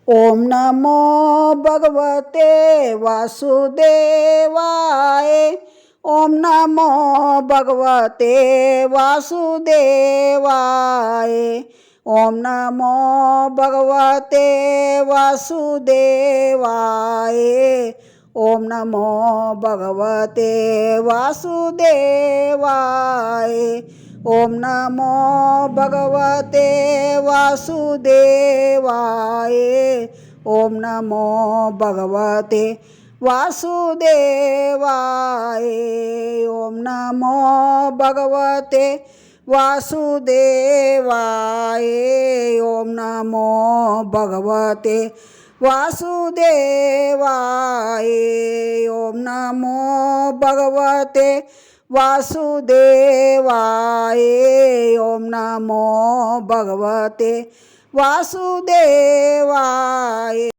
ओम नमो भगवते वासुदेवाय। ओम नमो भगवते वासुदेवाय। ओम नमो भगवते वासुदेवाय। ओम नमो भगवते वासुदेवाय। ओम नमो भगवते वासुदेवाय। ओम नमो भगवते वासुदेवाय। ओम नमो भगवते वासुदेवाय। ओम नमो भगवते वासुदेवाय। ओम नमो भगवते वासुदेवाय। ओम नमो भगवते वासुदेवाय।